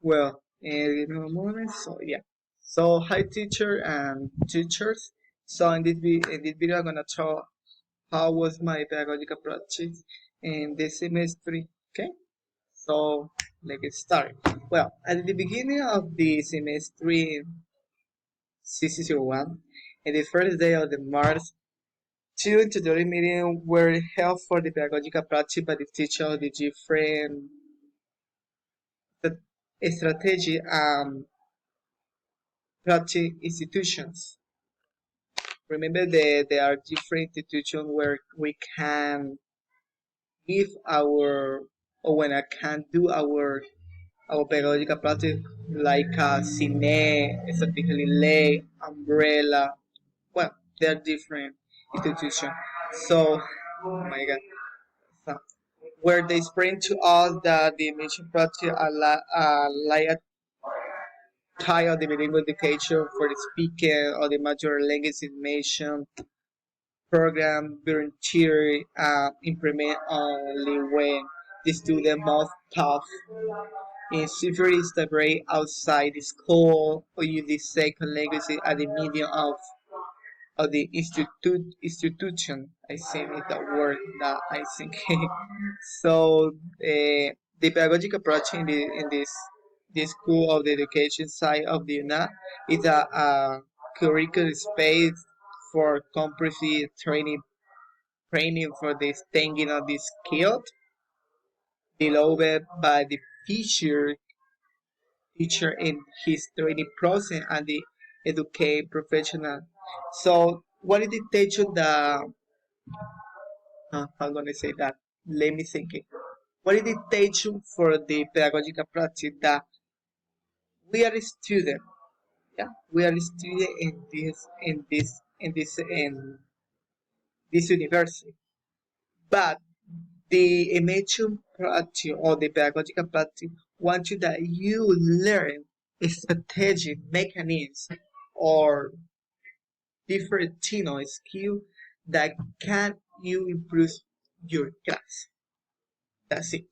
Give me a moment. So yeah. So hi teacher and teachers. So in this video I'm gonna show how was my pedagogical practice in this semester. Okay. So let's get started. Well, at the beginning of the semester CC01, in the first day of the March, two introductory meetings were held for the pedagogical practice by the teacher of the different strategy practice institutions. Remember that there are different institutions where we can give our or when I can do our pedagogical practice like cine, specifically lay, umbrella. Well, they're different institutions. So, oh my God. So, where they explain to us that the mission project like a tie of the bilingual education for the speaker or the major language information program volunteer implement only when the student must tough in severe separate outside the school or use the second language as the medium of the institution. I think is the word that I think. So the pedagogic approach in this school of the education side of the UNA is a curriculum space for comprehensive training for the staying of the skill developed by the teacher in his training process and the educate professional. So what is the teacher that I'm gonna say that? Let me think it. What is the teacher for the pedagogical practice that we are a student? Yeah, we are a student in this university. But the immersion practice or the pedagogical practice wants you that you learn strategic mechanisms or different skill that can you improve your class. That's it.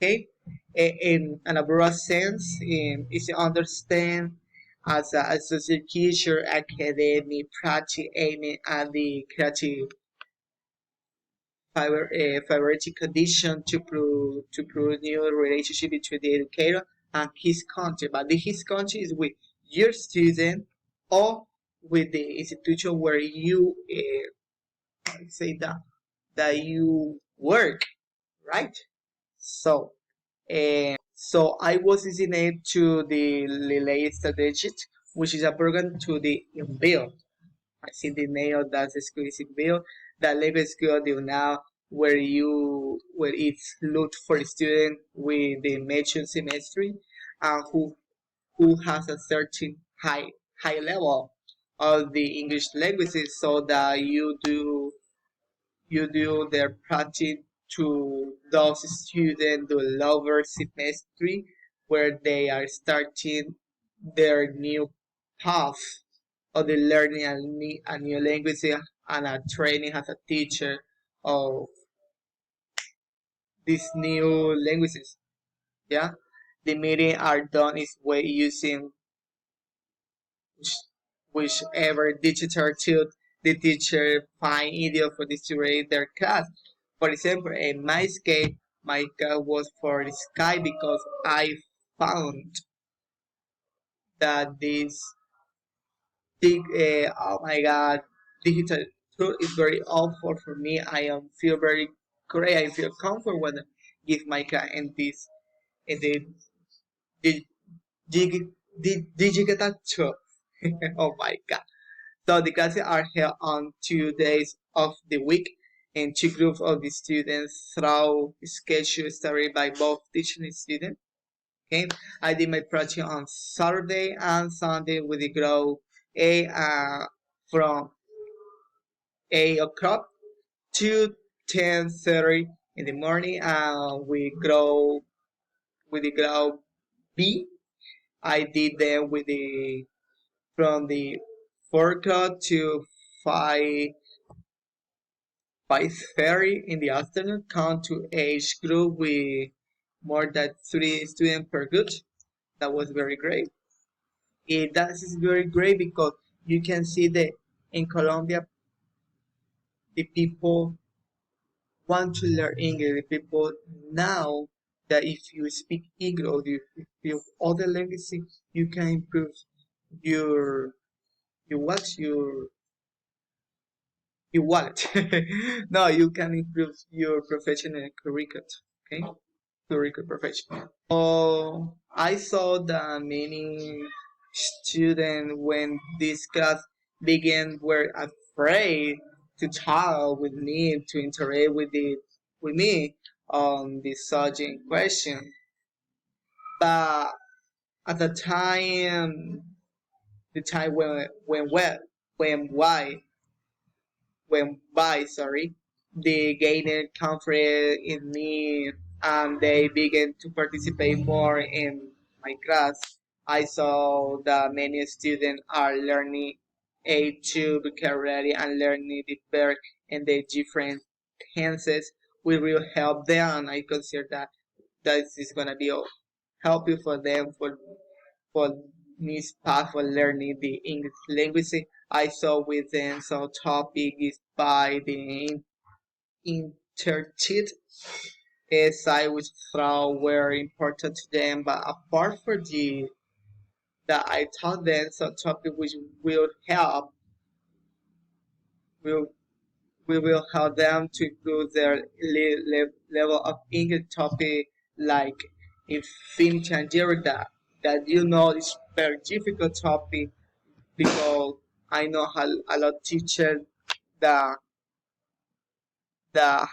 Okay? In an broad sense, is to understand as a associate teacher, academic practice aiming at the creative favorite condition to prove new relationship between the educator and his content. But his content is with your student or with the institution where you say that you work, right? So so I was designated to the Relay Strategic, which is a program to the Build. I see the name of that school is Build. That level school do now where it's looked for a student with the mentioned semester and who has a certain high level of the English languages so that you do their practice to those students the lower semester where they are starting their new path of the learning a new language and a training as a teacher of these new languages. Yeah, the meeting are done is way using which- whichever digital tool the teacher find easier for distribute their class. For example, in my case, my class was for Sky because I found that this oh my god, digital tool is very awful for me. I am feel very great. I feel comfortable when I give my class in the dig, digital tool. Oh my god. So the classes are held on 2 days of the week and two groups of the students through schedule started by both teacher and student. Okay, I did my project on Saturday and Sunday with the group A from 8 o'clock to 10:30 in the morning. We grow with the group B. I did them with the from the 4 o'clock to 5 5:30 in the afternoon. Count to age group with more than 3 students per group. That was very great. That is very great because you can see that in Colombia, the people want to learn English. The people now that if you speak English, if you other languages, you can improve your your wallet. No, you can improve your professional curriculum. Okay, curriculum profession. Oh, I saw that many students when this class began were afraid to talk with me, to interact with me on this subject question. But at the time when why went by, sorry, they gained confidence in me and they began to participate more in my class. I saw that many students are learning A2 vocabulary and learning the verb and the different tenses. We will help them. I consider that that is gonna be helpful for them for this path for learning the English language. I saw within some topic is by the internship as I was thought were important to them, but apart from the that I taught them some topic which will help will we will help them to improve their level of English topic like in film and that you know is very difficult topic because I know how a lot of teachers that that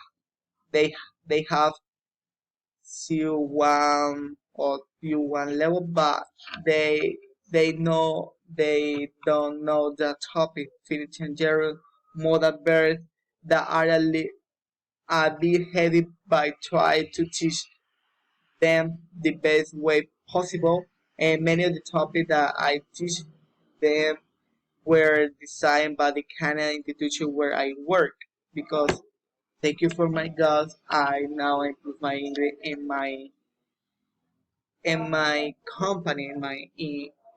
they they have C1 or U1 level, but they don't know the topic Finnish and German modal verbs that are a bit heavy by try to teach them the best way possible. And many of the topics that I teach them were designed by the Canada institution where I work because thank you for my God, I now improve my English in my company,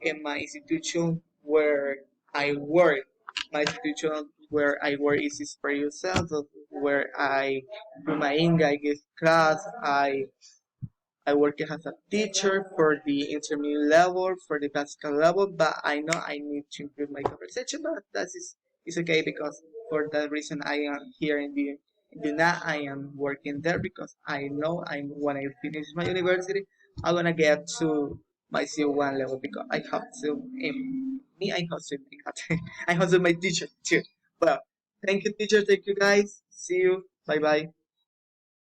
in my institution where I work. My institution where I work is Inspire Yourself, where I do my English, I give class, I work as a teacher for the intermediate level, for the basic level, but I know I need to improve my conversation, but that is okay because for that reason I am here in the NA, I am working there because I know when I finish my university, I'm gonna get to my C1 level because I have to, I have to, I have to my teacher too. Well, thank you teacher, thank you guys, see you, bye bye.